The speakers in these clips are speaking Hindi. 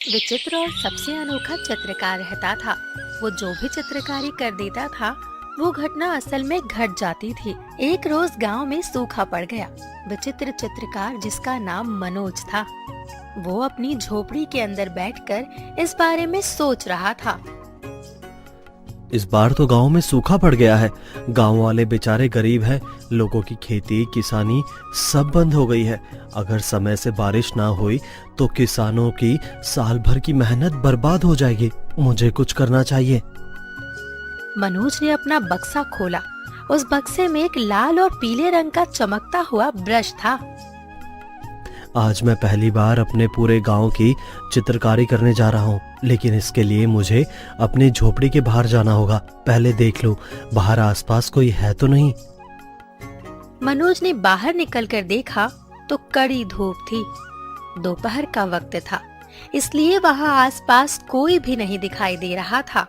विचित्र और सबसे अनोखा चित्रकार रहता था। वो जो भी चित्रकारी कर देता था वो घटना असल में घट जाती थी। एक रोज गांव में सूखा पड़ गया। विचित्र चित्रकार जिसका नाम मनोज था, वो अपनी झोपड़ी के अंदर बैठकर इस बारे में सोच रहा था। इस बार तो गांव में सूखा पड़ गया है। गांव वाले बेचारे गरीब हैं। लोगों की खेती किसानी सब बंद हो गई है। अगर समय से बारिश ना हुई तो किसानों की साल भर की मेहनत बर्बाद हो जाएगी। मुझे कुछ करना चाहिए। मनोज ने अपना बक्सा खोला। उस बक्से में एक लाल और पीले रंग का चमकता हुआ ब्रश था। आज मैं पहली बार अपने पूरे गांव की चित्रकारी करने जा रहा हूँ, लेकिन इसके लिए मुझे अपनी झोपड़ी के बाहर जाना होगा। पहले देख लूं बाहर आसपास कोई है तो नहीं। मनोज ने बाहर निकलकर देखा तो कड़ी धूप थी। दोपहर का वक्त था, इसलिए वहां आसपास कोई भी नहीं दिखाई दे रहा था।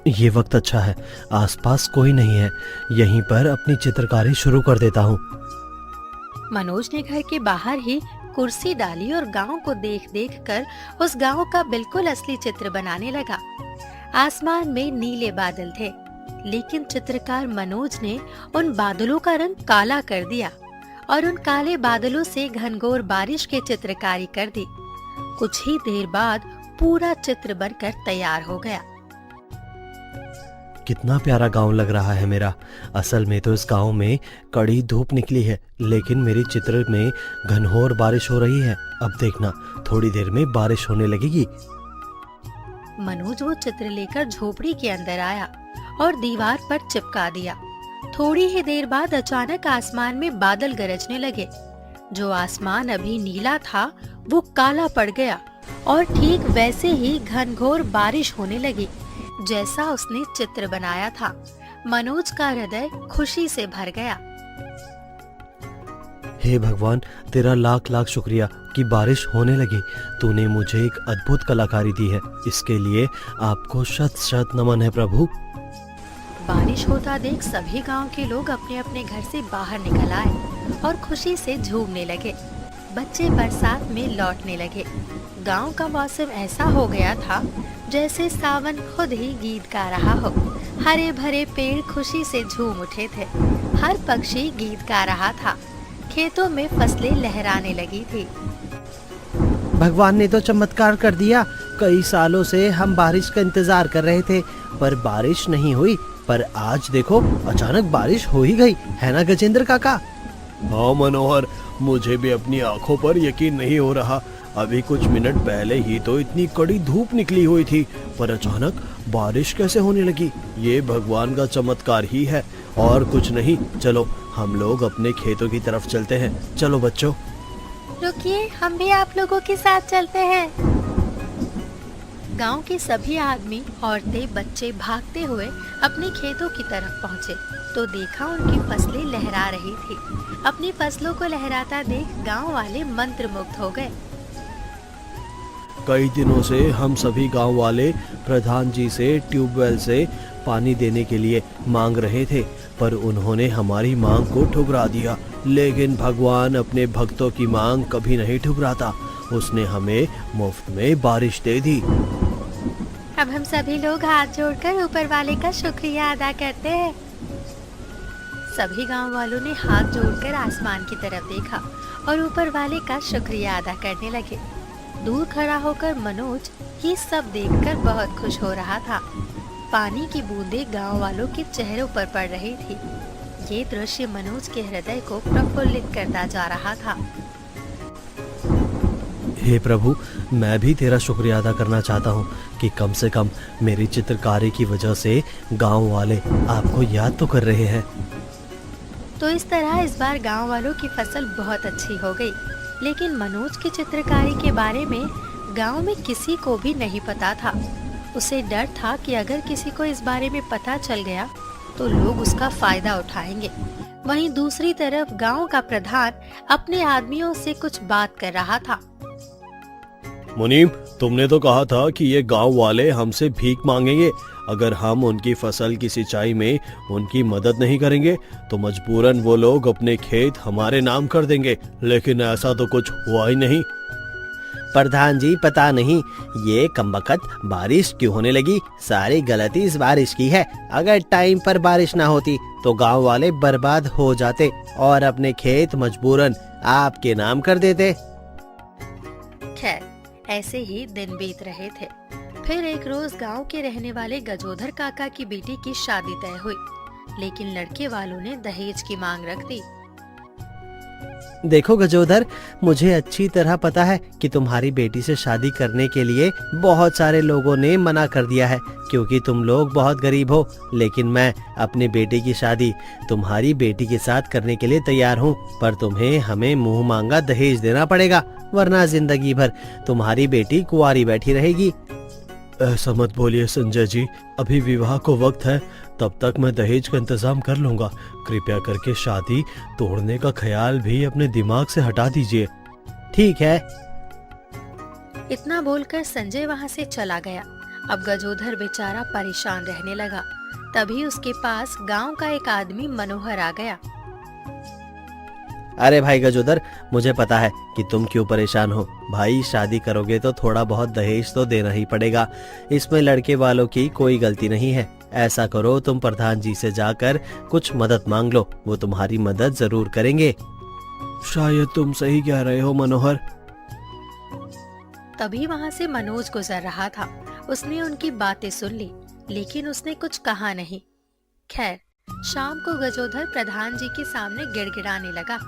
ये वक्त अच्छा है, आसपास कोई नहीं है। यहीं पर अपनी चित्रकारी शुरू कर देता हूँ। मनोज ने घर के बाहर ही कुर्सी डाली और गांव को देख देख कर उस गांव का बिल्कुल असली चित्र बनाने लगा। आसमान में नीले बादल थे, लेकिन चित्रकार मनोज ने उन बादलों का रंग काला कर दिया और उन काले बादलों से घनघोर बारिश की चित्रकारी कर दी। कुछ ही देर बाद पूरा चित्र बनकर तैयार हो गया। कितना प्यारा गांव लग रहा है मेरा। असल में तो इस गांव में कड़ी धूप निकली है, लेकिन मेरे चित्र में घनघोर बारिश हो रही है। अब देखना थोड़ी देर में बारिश होने लगेगी। मनोज वो चित्र लेकर झोपड़ी के अंदर आया और दीवार पर चिपका दिया। थोड़ी ही देर बाद अचानक आसमान में बादल गरजने लगे। जो आसमान अभी नीला था वो काला पड़ गया और ठीक वैसे ही घनघोर बारिश होने लगी जैसा उसने चित्र बनाया था। मनोज का हृदय खुशी से भर गया। हे भगवान, तेरा लाख लाख शुक्रिया कि बारिश होने लगी। तूने मुझे एक अद्भुत कलाकारी दी है। इसके लिए आपको शत शत नमन है प्रभु। बारिश होता देख सभी गांव के लोग अपने अपने घर से बाहर निकल आए और खुशी से झूमने लगे। बच्चे बरसात में लौटने लगे। गांव का मौसम ऐसा हो गया था जैसे सावन खुद ही गीत गा रहा हो। हरे भरे पेड़ खुशी से झूम उठे थे। हर पक्षी गीत गा रहा था। खेतों में फसलें लहराने लगी थी। भगवान ने तो चमत्कार कर दिया। कई सालों से हम बारिश का इंतजार कर रहे थे, पर बारिश नहीं हुई। पर आज देखो, अचानक बारिश हो ही गई, है ना गजेंद्र काका? हाँ मनोहर, मुझे भी अपनी आंखों पर यकीन नहीं हो रहा। अभी कुछ मिनट पहले ही तो इतनी कड़ी धूप निकली हुई थी, पर अचानक बारिश कैसे होने लगी? ये भगवान का चमत्कार ही है और कुछ नहीं। चलो हम लोग अपने खेतों की तरफ चलते हैं। चलो बच्चों। रुकिए, हम भी आप लोगों के साथ चलते हैं। गांव के सभी आदमी, औरतें, बच्चे भागते हुए अपने खेतों की तरफ पहुंचे तो देखा उनकी फसलें लहरा रही थी। अपनी फसलों को लहराता देख गांव वाले मंत्रमुग्ध हो गए। कई दिनों से हम सभी गांव वाले प्रधान जी से ट्यूबवेल से पानी देने के लिए मांग रहे थे, पर उन्होंने हमारी मांग को ठुकरा दिया। लेकिन भगवान अपने भक्तों की मांग कभी नहीं ठुकराता। उसने हमें मुफ्त में बारिश दे दी। अब हम सभी लोग हाथ जोड़कर ऊपर वाले का शुक्रिया अदा करते हैं। सभी गांव वालों ने हाथ जोड़कर आसमान की तरफ देखा और ऊपर वाले का शुक्रिया अदा करने लगे। दूर खड़ा होकर मनोज ये सब देखकर बहुत खुश हो रहा था। पानी की बूंदें गांव वालों के चेहरों पर पड़ रही थी। ये दृश्य मनोज के हृदय को प्रफुल्लित करता जा रहा था। हे प्रभु, मैं भी तेरा शुक्रिया अदा करना चाहता हूँ कि कम से कम मेरी चित्रकारी की वजह से गांव वाले आपको याद तो कर रहे हैं। तो इस तरह इस बार गांव वालों की फसल बहुत अच्छी हो गई। लेकिन मनोज की चित्रकारी के बारे में गांव में किसी को भी नहीं पता था। उसे डर था कि अगर किसी को इस बारे में पता चल गया तो लोग उसका फायदा उठाएंगे। वहीं दूसरी तरफ गांव का प्रधान अपने आदमियों से कुछ बात कर रहा था। मुनीम, तुमने तो कहा था कि ये गांव वाले हमसे भीख मांगेंगे। अगर हम उनकी फसल की सिंचाई में उनकी मदद नहीं करेंगे तो मजबूरन वो लोग अपने खेत हमारे नाम कर देंगे। लेकिन ऐसा तो कुछ हुआ ही नहीं। प्रधान जी पता नहीं ये कमबख्त बारिश क्यों होने लगी। सारी गलती इस बारिश की है। अगर टाइम पर बारिश ना होती तो गांव वाले बर्बाद हो जाते और अपने खेत मजबूरन आपके नाम कर देते। खैर ऐसे ही दिन बीत रहे थे। फिर एक रोज गांव के रहने वाले गजोधर काका की बेटी की शादी तय हुई, लेकिन लड़के वालों ने दहेज की मांग रख दी। देखो गजोधर, मुझे अच्छी तरह पता है कि तुम्हारी बेटी से शादी करने के लिए बहुत सारे लोगों ने मना कर दिया है क्योंकि तुम लोग बहुत गरीब हो, लेकिन मैं अपनी बेटी की शादी तुम्हारी बेटी के साथ करने के लिए तैयार हूँ। पर तुम्हें हमें मुंह मांगा दहेज देना पड़ेगा, वरना जिंदगी भर तुम्हारी बेटी कुंवारी बैठी रहेगी। ऐसा मत बोलिए संजय जी, अभी विवाह को वक्त है, तब तक मैं दहेज का इंतजाम कर लूंगा। कृपया करके शादी तोड़ने का ख्याल भी अपने दिमाग से हटा दीजिए। ठीक है। इतना बोलकर संजय वहाँ से चला गया। अब गजोधर बेचारा परेशान रहने लगा। तभी उसके पास गांव का एक आदमी मनोहर आ गया। अरे भाई गजोदर, मुझे पता है कि तुम क्यों परेशान हो। भाई शादी करोगे तो थोड़ा बहुत दहेज तो देना ही पड़ेगा। इसमें लड़के वालों की कोई गलती नहीं है। ऐसा करो, तुम प्रधान जी से जाकर कुछ मदद मांग लो, वो तुम्हारी मदद जरूर करेंगे। शायद तुम सही कह रहे हो मनोहर। तभी वहाँ से मनोज गुजर रहा था। उसने उनकी बातें सुन ली, लेकिन उसने कुछ कहा नहीं। खैर शाम को गजोधर प्रधान जी के सामने गिड़गिड़ाने लगा।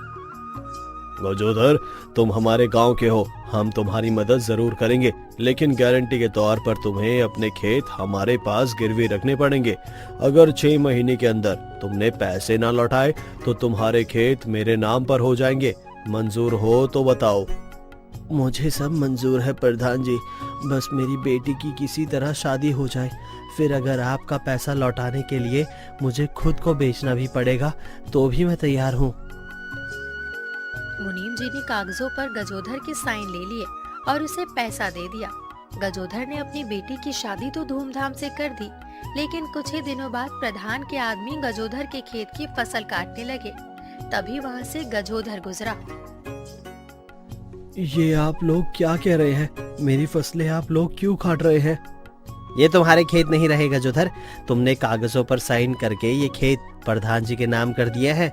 गजोधर, तुम हमारे गांव के हो, हम तुम्हारी मदद जरूर करेंगे, लेकिन गारंटी के तौर पर तुम्हें अपने खेत हमारे पास गिरवी रखने पड़ेंगे। अगर 6 महीने के अंदर तुमने पैसे ना लौटाए तो तुम्हारे खेत मेरे नाम पर हो जाएंगे। मंजूर हो तो बताओ। मुझे सब मंजूर है प्रधान जी, बस मेरी बेटी की किसी तरह शादी हो जाए। फिर अगर आपका पैसा लौटाने के लिए मुझे खुद को बेचना भी पड़ेगा तो भी मैं तैयार हूँ। मुनीम जी ने कागजों पर गजोधर के साइन ले लिए और उसे पैसा दे दिया। गजोधर ने अपनी बेटी की शादी तो धूमधाम से कर दी, लेकिन कुछ ही दिनों बाद प्रधान के आदमी गजोधर के खेत की फसल काटने लगे। तभी वहाँ से गजोधर गुजरा। ये आप लोग क्या कह रहे हैं? मेरी फसलें आप लोग क्यों काट रहे हैं? ये तुम्हारे खेत नहीं रहे गजोधर, तुमने कागजों पर साइन करके ये खेत प्रधान जी के नाम कर दिया है।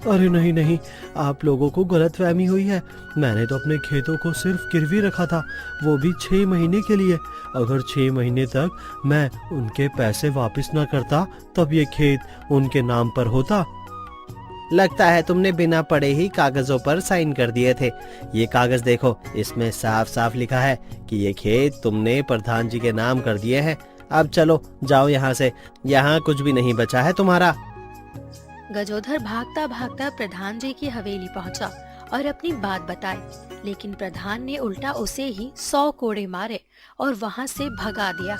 अरे नहीं नहीं, आप लोगों को गलतफहमी हुई है। मैंने तो अपने खेतों को सिर्फ गिरवी रखा था, वो भी 6 महीने के लिए। अगर 6 महीने तक मैं उनके पैसे वापस ना करता तब ये खेत उनके नाम पर होता। लगता है तुमने बिना पढ़े ही कागजों पर साइन कर दिए थे। ये कागज देखो, इसमें साफ साफ लिखा है कि ये खेत तुमने प्रधान जी के नाम कर दिए हैं। अब चलो जाओ यहाँ से, यहाँ कुछ भी नहीं बचा है तुम्हारा। गजोधर भागता भागता प्रधान जी की हवेली पहुंचा और अपनी बात बताई, लेकिन प्रधान ने उल्टा उसे ही 100 कोड़े मारे और वहां से भगा दिया।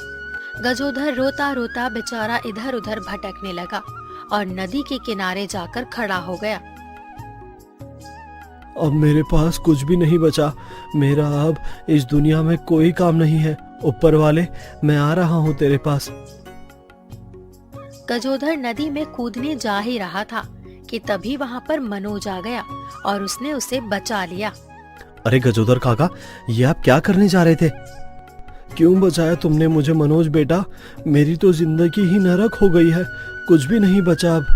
गजोधर रोता रोता बेचारा इधर उधर भटकने लगा और नदी के किनारे जाकर खड़ा हो गया। अब मेरे पास कुछ भी नहीं बचा। मेरा अब इस दुनिया में कोई काम नहीं है। ऊपर वाले, मैं आ रहा हूँ तेरे पास। गजोधर नदी में कूदने जा ही रहा था कि तभी वहाँ पर मनोज आ गया और उसने उसे बचा लिया। अरे गजोधर काका, ये आप क्या करने जा रहे थे? क्यों बचाया तुमने मुझे मनोज बेटा? मेरी तो जिंदगी ही नरक हो गई है, कुछ भी नहीं बचा अब।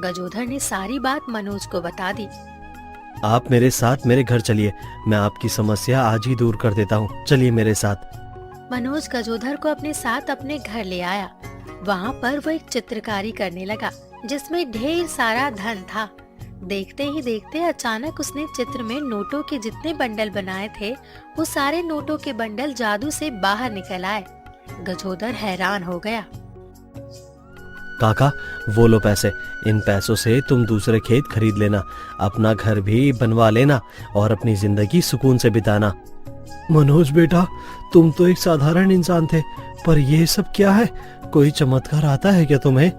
गजोधर ने सारी बात मनोज को बता दी। आप मेरे साथ मेरे घर चलिए, मैं आपकी समस्या आज ही दूर कर देता हूँ। चलिए मेरे साथ। मनोज गजोधर को अपने साथ अपने घर ले आया। वहाँ पर वो एक चित्रकारी करने लगा जिसमें ढेर सारा धन था। देखते ही देखते अचानक उसने चित्र में नोटों के जितने बंडल बनाए थे वो सारे नोटों के बंडल जादू से बाहर निकल आए। गजोधर हैरान हो गया। काका, वो लो पैसे, इन पैसों से तुम दूसरे खेत खरीद लेना, अपना घर भी बनवा लेना और अपनी जिंदगी सुकून से बिताना। मनोज बेटा, तुम तो एक साधारण इंसान थे, पर ये सब क्या है? कोई चमत्कार आता है क्या तुम्हें?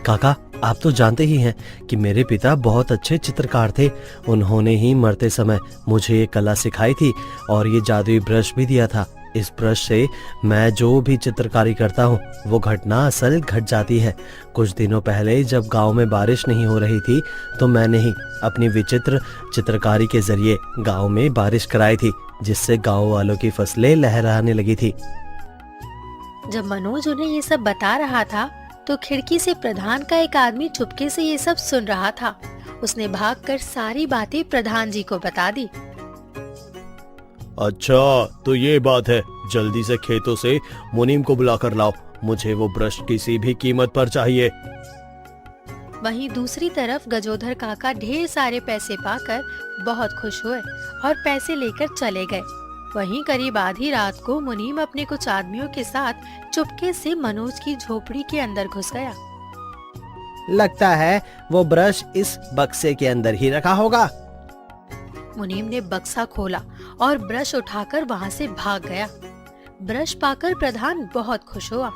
काका, आप तो जानते ही हैं कि मेरे पिता बहुत अच्छे चित्रकार थे। उन्होंने ही मरते समय मुझे ये कला सिखाई थी और ये जादुई ब्रश भी दिया था। इस ब्रश से मैं जो भी चित्रकारी करता हूँ वो घटना असल घट जाती है। कुछ दिनों पहले जब गांव में बारिश नहीं हो रही थी तो मैंने ही अपनी विचित्र चित्रकारी के जरिए गांव में बारिश कराई थी, जिससे गांव वालों की फसलें लहराने लगी थी। जब मनोज उन्हें ये सब बता रहा था तो खिड़की से प्रधान का एक आदमी चुपके से ये सब सुन रहा था। उसने भागकर सारी बातें प्रधान जी को बता दी। अच्छा, तो ये बात है। जल्दी से खेतों से मुनीम को बुलाकर लाओ। मुझे वो ब्रश किसी भी कीमत पर चाहिए। वहीं दूसरी तरफ गजोधर काका ढेर सारे पैसे पाकर बहुत खुश हुए और पैसे लेकर चले गए। वहीं करीब आधी रात को मुनीम अपने कुछ आदमियों के साथ चुपके से मनोज की झोपड़ी के अंदर घुस गया। लगता है वो ब्रश इस बक्से के अंदर ही रखा होगा। मुनीम ने बक्सा खोला और ब्रश उठाकर वहां से भाग गया। ब्रश पाकर प्रधान बहुत खुश हुआ।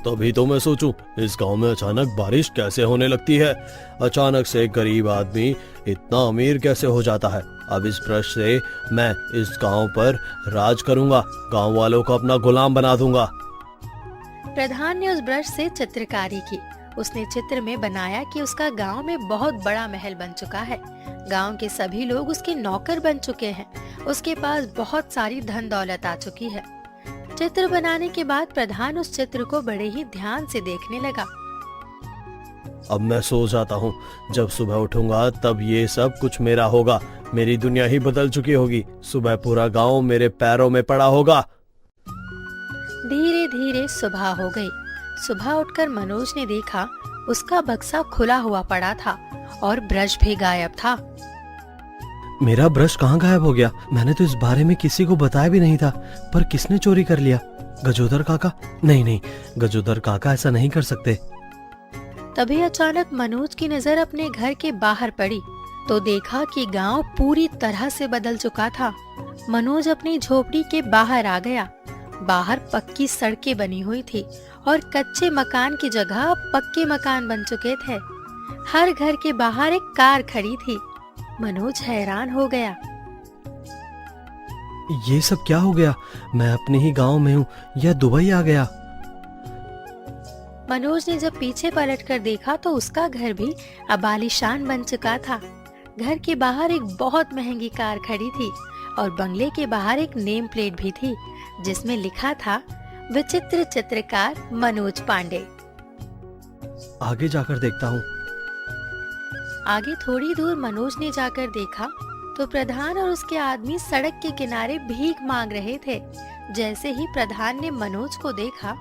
तभी तो मैं सोचूं, इस गांव में अचानक बारिश कैसे होने लगती है। अचानक से एक गरीब आदमी इतना अमीर कैसे हो जाता है। अब इस ब्रश से मैं इस गांव पर राज करूंगा, गांव वालों को अपना गुलाम बना दूंगा। प्रधान ने उस ब्रश से चित्रकारी की। उसने चित्र में बनाया कि उसका गांव में बहुत बड़ा महल बन चुका है। गांव के सभी लोग उसके नौकर बन चुके हैं। उसके पास बहुत सारी धन दौलत आ चुकी है। चित्र बनाने के बाद प्रधान उस चित्र को बड़े ही ध्यान से देखने लगा। अब मैं सो जाता हूँ। जब सुबह उठूंगा तब ये सब कुछ मेरा होगा। मेरी दुनिया ही बदल चुकी होगी। सुबह पूरा गांव मेरे पैरों में पड़ा होगा। धीरे धीरे सुबह हो गई। सुबह उठकर मनोज ने देखा उसका बक्सा खुला हुआ पड़ा था और ब्रश भी गायब था। मेरा ब्रश कहाँ गायब हो गया? मैंने तो इस बारे में किसी को बताया भी नहीं था, पर किसने चोरी कर लिया? गजोदर काका? नहीं, गजोदर काका ऐसा नहीं कर सकते। तभी अचानक मनोज की नजर अपने घर के बाहर पड़ी तो देखा कि गांव पूरी तरह से बदल चुका था। मनोज अपनी झोपड़ी के बाहर आ गया। बाहर पक्की सड़कें बनी हुई थी और कच्चे मकान की जगह अब पक्के मकान बन चुके थे। हर घर के बाहर एक कार खड़ी थी। मनोज हैरान हो गया। ये सब क्या हो गया? मैं अपने ही गांव में हूँ या दुबई आ गया? मनोज ने जब पीछे पलटकर देखा तो उसका घर भी अब आलीशान बन चुका था। घर के बाहर एक बहुत महंगी कार खड़ी थी और बंगले के बाहर एक नेम प्लेट भी थी जिसमें लिखा था विचित्र चित्रकार मनोज पांडे। आगे जाकर देखता हूँ। आगे थोड़ी दूर मनोज ने जाकर देखा तो प्रधान और उसके आदमी सड़क के किनारे भीख मांग रहे थे। जैसे ही प्रधान ने मनोज को देखा,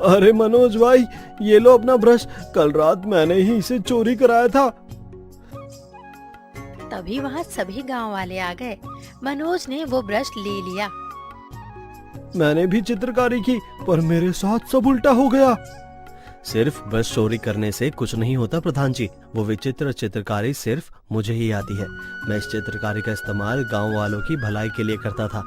अरे मनोज भाई, ये लो अपना ब्रश। कल रात मैंने ही इसे चोरी कराया था। तभी वहाँ सभी गांव वाले आ गए। मनोज ने वो ब्रश ले लिया। मैंने भी चित्रकारी की, पर मेरे साथ सब उल्टा हो गया। सिर्फ ब्रश चोरी करने से कुछ नहीं होता प्रधान जी। वो विचित्र चित्रकारी सिर्फ मुझे ही आती है। मैं इस चित्रकारी का इस्तेमाल गांव वालों की भलाई के लिए करता था।